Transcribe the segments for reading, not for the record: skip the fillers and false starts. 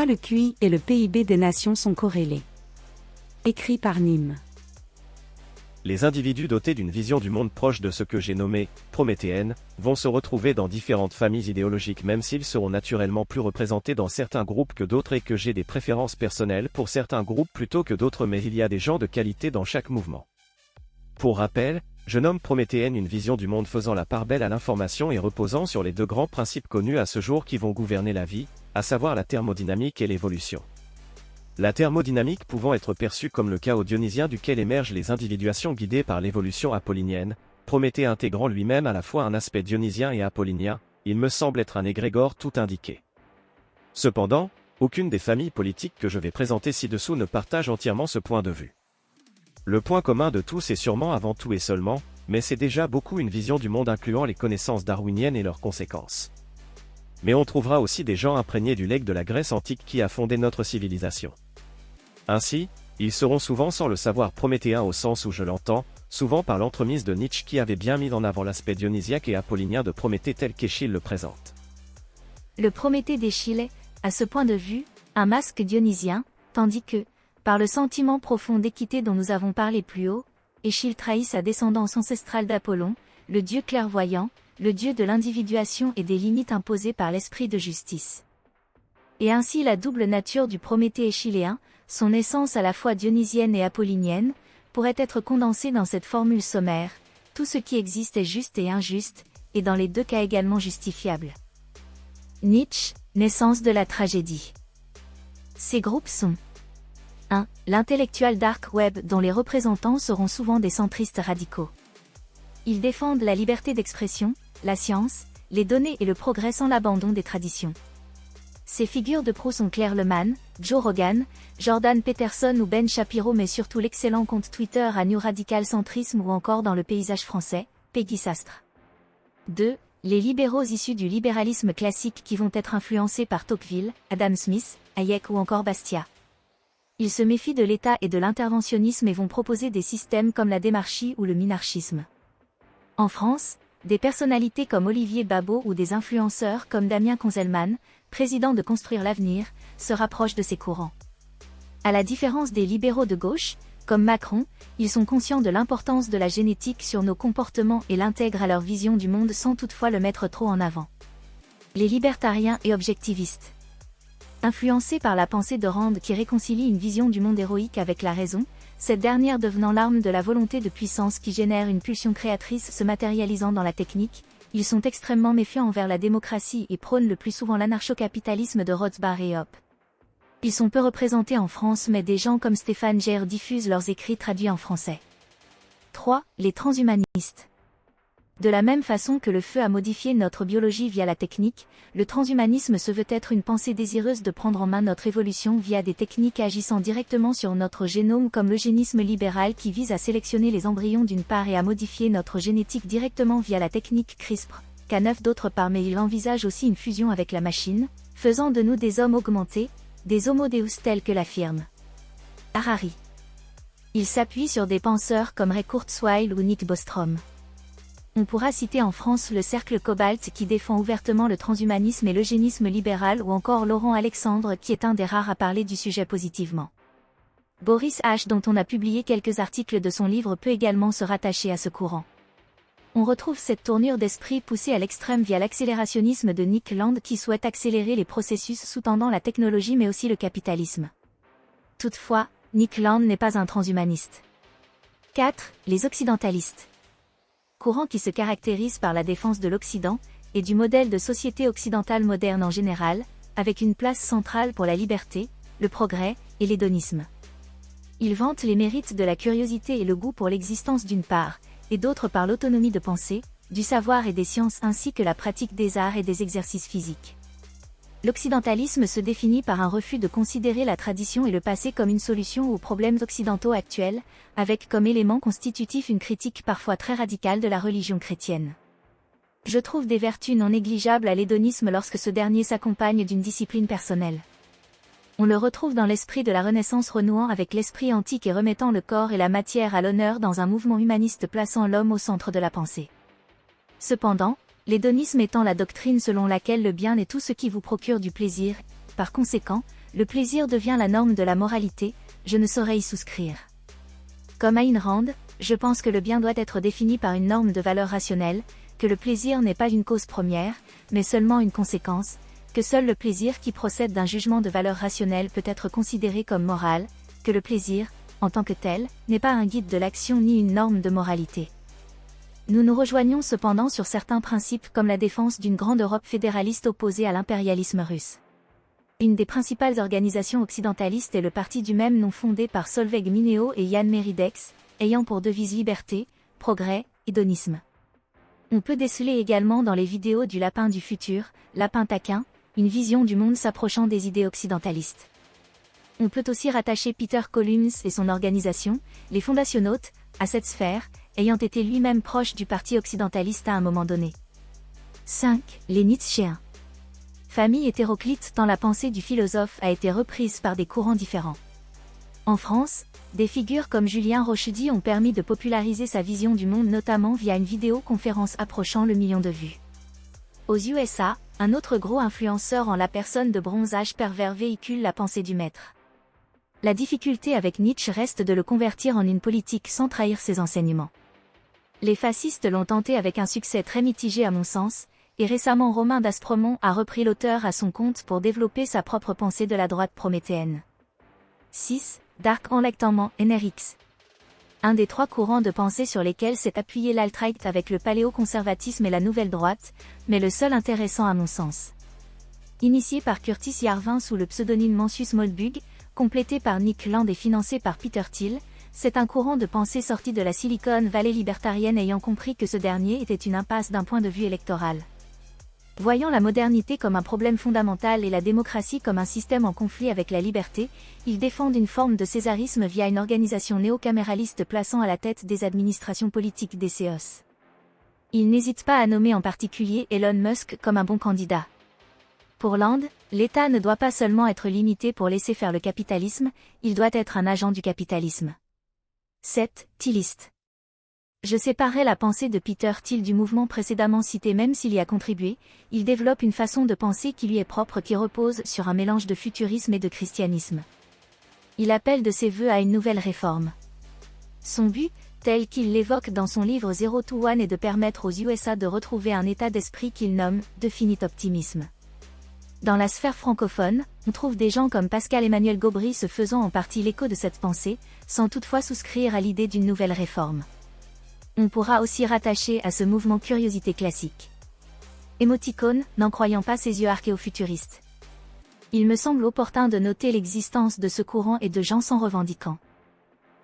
Pourquoi le QI et le PIB des nations sont corrélés? Écrit par Nîmes. Les individus dotés d'une vision du monde proche de ce que j'ai nommé « prométhéenne » vont se retrouver dans différentes familles idéologiques même s'ils seront naturellement plus représentés dans certains groupes que d'autres et que j'ai des préférences personnelles pour certains groupes plutôt que d'autres mais il y a des gens de qualité dans chaque mouvement. Pour rappel, je nomme prométhéenne une vision du monde faisant la part belle à l'information et reposant sur les deux grands principes connus à ce jour qui vont gouverner la vie, à savoir la thermodynamique et l'évolution. La thermodynamique pouvant être perçue comme le chaos dionysien duquel émergent les individuations guidées par l'évolution apollinienne, Prométhée intégrant lui-même à la fois un aspect dionysien et apollinien, il me semble être un égrégore tout indiqué. Cependant, aucune des familles politiques que je vais présenter ci-dessous ne partage entièrement ce point de vue. Le point commun de tous est sûrement avant tout et seulement, mais c'est déjà beaucoup une vision du monde incluant les connaissances darwiniennes et leurs conséquences. Mais on trouvera aussi des gens imprégnés du legs de la Grèce antique qui a fondé notre civilisation. Ainsi, ils seront souvent sans le savoir prométhéens au sens où je l'entends, souvent par l'entremise de Nietzsche qui avait bien mis en avant l'aspect dionysiaque et apollinien de Prométhée tel qu'Échille le présente. Le Prométhée d'Échille est, à ce point de vue, un masque dionysien, tandis que, par le sentiment profond d'équité dont nous avons parlé plus haut, Échille trahit sa descendance ancestrale d'Apollon, le dieu clairvoyant, le dieu de l'individuation et des limites imposées par l'esprit de justice. Et ainsi la double nature du Prométhée échilléen, son essence à la fois dionysienne et apollinienne, pourrait être condensée dans cette formule sommaire: tout ce qui existe est juste et injuste, et dans les deux cas également justifiable. Nietzsche, naissance de la tragédie. Ces groupes sont 1. L'intellectuel dark web dont les représentants seront souvent des centristes radicaux. Ils défendent la liberté d'expression, la science, les données et le progrès sans l'abandon des traditions. Ces figures de proue sont Claire Lemann, Joe Rogan, Jordan Peterson ou Ben Shapiro mais surtout l'excellent compte Twitter à New Radical Centrisme ou encore dans le paysage français, Peggy Sastre. 2. Les libéraux issus du libéralisme classique qui vont être influencés par Tocqueville, Adam Smith, Hayek ou encore Bastiat. Ils se méfient de l'État et de l'interventionnisme et vont proposer des systèmes comme la démarchie ou le minarchisme. En France, des personnalités comme Olivier Babot ou des influenceurs comme Damien Konzelman, président de Construire l'avenir, se rapprochent de ces courants. À la différence des libéraux de gauche, comme Macron, ils sont conscients de l'importance de la génétique sur nos comportements et l'intègrent à leur vision du monde sans toutefois le mettre trop en avant. Les libertariens et objectivistes. Influencés par la pensée de Rand qui réconcilie une vision du monde héroïque avec la raison, cette dernière devenant l'arme de la volonté de puissance qui génère une pulsion créatrice se matérialisant dans la technique, ils sont extrêmement méfiants envers la démocratie et prônent le plus souvent l'anarcho-capitalisme de Rothbard et Hoppe. Ils sont peu représentés en France mais des gens comme Stéphane Gère diffusent leurs écrits traduits en français. 3. Les transhumanistes. De la même façon que le feu a modifié notre biologie via la technique, le transhumanisme se veut être une pensée désireuse de prendre en main notre évolution via des techniques agissant directement sur notre génome comme l'eugénisme libéral qui vise à sélectionner les embryons d'une part et à modifier notre génétique directement via la technique CRISPR, Cas9 d'autre part mais il envisage aussi une fusion avec la machine, faisant de nous des hommes augmentés, des homo deus tels que l'affirme Harari. Il s'appuie sur des penseurs comme Ray Kurzweil ou Nick Bostrom. On pourra citer en France le Cercle Cobalt qui défend ouvertement le transhumanisme et l'eugénisme libéral ou encore Laurent Alexandre qui est un des rares à parler du sujet positivement. Boris H. dont on a publié quelques articles de son livre peut également se rattacher à ce courant. On retrouve cette tournure d'esprit poussée à l'extrême via l'accélérationnisme de Nick Land qui souhaite accélérer les processus sous-tendant la technologie mais aussi le capitalisme. Toutefois, Nick Land n'est pas un transhumaniste. 4. Les occidentalistes. Courant qui se caractérise par la défense de l'Occident, et du modèle de société occidentale moderne en général, avec une place centrale pour la liberté, le progrès, et l'hédonisme. Ils vantent les mérites de la curiosité et le goût pour l'existence d'une part, et d'autre part l'autonomie de pensée, du savoir et des sciences ainsi que la pratique des arts et des exercices physiques. L'occidentalisme se définit par un refus de considérer la tradition et le passé comme une solution aux problèmes occidentaux actuels, avec comme élément constitutif une critique parfois très radicale de la religion chrétienne. Je trouve des vertus non négligeables à l'hédonisme lorsque ce dernier s'accompagne d'une discipline personnelle. On le retrouve dans l'esprit de la Renaissance renouant avec l'esprit antique et remettant le corps et la matière à l'honneur dans un mouvement humaniste plaçant l'homme au centre de la pensée. Cependant, l'hédonisme étant la doctrine selon laquelle le bien est tout ce qui vous procure du plaisir, par conséquent, le plaisir devient la norme de la moralité, je ne saurais y souscrire. Comme Ayn Rand, je pense que le bien doit être défini par une norme de valeur rationnelle, que le plaisir n'est pas une cause première, mais seulement une conséquence, que seul le plaisir qui procède d'un jugement de valeur rationnelle peut être considéré comme moral, que le plaisir, en tant que tel, n'est pas un guide de l'action ni une norme de moralité. Nous nous rejoignons cependant sur certains principes comme la défense d'une grande Europe fédéraliste opposée à l'impérialisme russe. Une des principales organisations occidentalistes est le parti du même nom fondé par Solveig Mineo et Jan Meridex, ayant pour devise liberté, progrès, hédonisme. On peut déceler également dans les vidéos du lapin du futur, lapin taquin, une vision du monde s'approchant des idées occidentalistes. On peut aussi rattacher Peter Collins et son organisation, les Fondationnautes, à cette sphère, ayant été lui-même proche du parti occidentaliste à un moment donné. 5. Les Nietzschéens. Famille hétéroclite tant la pensée du philosophe a été reprise par des courants différents. En France, des figures comme Julien Rochedy ont permis de populariser sa vision du monde notamment via une vidéoconférence approchant le million de vues. Aux USA, un autre gros influenceur en la personne de Bronze Âge pervers véhicule la pensée du maître. La difficulté avec Nietzsche reste de le convertir en une politique sans trahir ses enseignements. Les fascistes l'ont tenté avec un succès très mitigé à mon sens, et récemment Romain d'Aspremont a repris l'auteur à son compte pour développer sa propre pensée de la droite prométhéenne. 6. Dark Enlightenment NRX. Un des trois courants de pensée sur lesquels s'est appuyé l'alt-right avec le paléoconservatisme et la nouvelle droite, mais le seul intéressant à mon sens. Initié par Curtis Yarvin sous le pseudonyme Mencius Moldbug, complété par Nick Land et financé par Peter Thiel, c'est un courant de pensée sorti de la Silicon Valley libertarienne ayant compris que ce dernier était une impasse d'un point de vue électoral. Voyant la modernité comme un problème fondamental et la démocratie comme un système en conflit avec la liberté, ils défendent une forme de césarisme via une organisation néo-caméraliste plaçant à la tête des administrations politiques des CEOs. Ils n'hésitent pas à nommer en particulier Elon Musk comme un bon candidat. Pour Land, l'État ne doit pas seulement être limité pour laisser faire le capitalisme, il doit être un agent du capitalisme. 7. Thieliste. Je séparerai la pensée de Peter Thiel du mouvement précédemment cité même s'il y a contribué, il développe une façon de penser qui lui est propre qui repose sur un mélange de futurisme et de christianisme. Il appelle de ses vœux à une nouvelle réforme. Son but, tel qu'il l'évoque dans son livre Zero to One est de permettre aux USA de retrouver un état d'esprit qu'il nomme « definite optimisme ». Dans la sphère francophone, on trouve des gens comme Pascal-Emmanuel Gaubry se faisant en partie l'écho de cette pensée, sans toutefois souscrire à l'idée d'une nouvelle réforme. On pourra aussi rattacher à ce mouvement curiosité classique. Émoticône, n'en croyant pas ses yeux archéofuturistes. Il me semble opportun de noter l'existence de ce courant et de gens s'en revendiquant.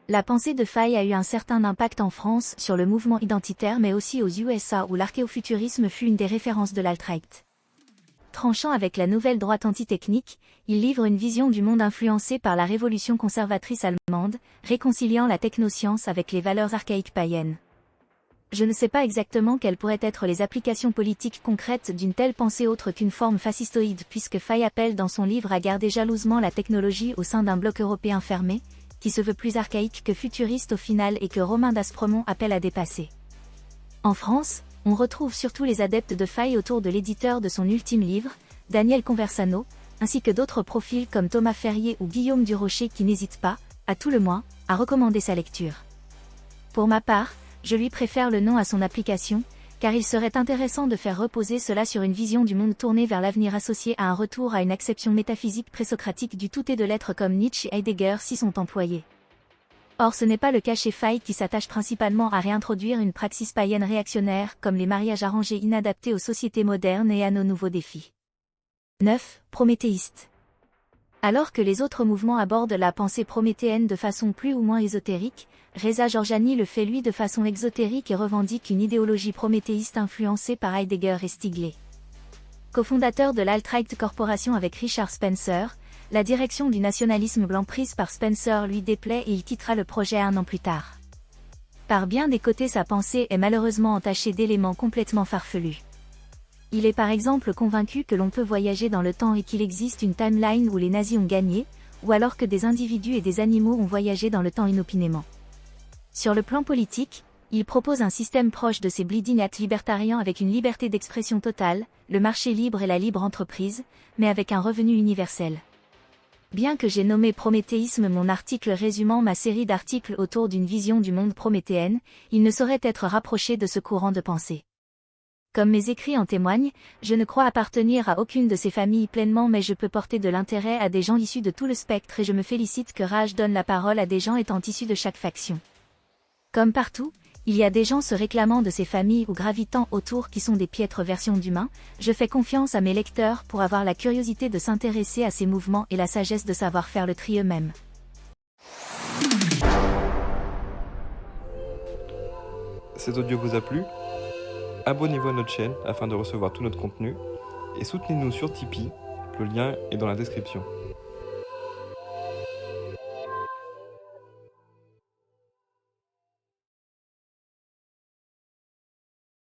La pensée de Faye a eu un certain impact en France sur le mouvement identitaire mais aussi aux USA où l'archéofuturisme fut une des références de l'alt-right. Tranchant avec la nouvelle droite antitechnique, il livre une vision du monde influencée par la révolution conservatrice allemande, réconciliant la technoscience avec les valeurs archaïques païennes. Je ne sais pas exactement quelles pourraient être les applications politiques concrètes d'une telle pensée autre qu'une forme fascistoïde puisque Faye appelle dans son livre à garder jalousement la technologie au sein d'un bloc européen fermé, qui se veut plus archaïque que futuriste au final et que Romain d'Aspremont appelle à dépasser. En France, on retrouve surtout les adeptes de Faye autour de l'éditeur de son ultime livre, Daniel Conversano, ainsi que d'autres profils comme Thomas Ferrier ou Guillaume Durocher qui n'hésitent pas, à tout le moins, à recommander sa lecture. Pour ma part, je lui préfère le nom à son application, car il serait intéressant de faire reposer cela sur une vision du monde tournée vers l'avenir associée à un retour à une acception métaphysique présocratique du tout et de l'être comme Nietzsche et Heidegger s'y sont employés. Or ce n'est pas le cas chez Faye qui s'attache principalement à réintroduire une praxis païenne réactionnaire comme les mariages arrangés inadaptés aux sociétés modernes et à nos nouveaux défis. 9. Prométhéiste. Alors que les autres mouvements abordent la pensée prométhéenne de façon plus ou moins ésotérique, Reza Jorjani le fait lui de façon exotérique et revendique une idéologie prométhéiste influencée par Heidegger et Stiglitz. Cofondateur de l'Alt-Right Corporation avec Richard Spencer, la direction du nationalisme blanc prise par Spencer lui déplaît et il quittera le projet 1 an plus tard. Par bien des côtés sa pensée est malheureusement entachée d'éléments complètement farfelus. Il est par exemple convaincu que l'on peut voyager dans le temps et qu'il existe une timeline où les nazis ont gagné, ou alors que des individus et des animaux ont voyagé dans le temps inopinément. Sur le plan politique, il propose un système proche de ces bleeding at libertariens avec une liberté d'expression totale, le marché libre et la libre entreprise, mais avec un revenu universel. Bien que j'ai nommé prométhéisme mon article résumant ma série d'articles autour d'une vision du monde prométhéenne, il ne saurait être rapproché de ce courant de pensée. Comme mes écrits en témoignent, je ne crois appartenir à aucune de ces familles pleinement, mais je peux porter de l'intérêt à des gens issus de tout le spectre et je me félicite que Raj donne la parole à des gens étant issus de chaque faction. Comme partout, il y a des gens se réclamant de ces familles ou gravitant autour qui sont des piètres versions d'humains. Je fais confiance à mes lecteurs pour avoir la curiosité de s'intéresser à ces mouvements et la sagesse de savoir faire le tri eux-mêmes. Cet audio vous a plu ? Abonnez-vous à notre chaîne afin de recevoir tout notre contenu et soutenez-nous sur Tipeee, le lien est dans la description.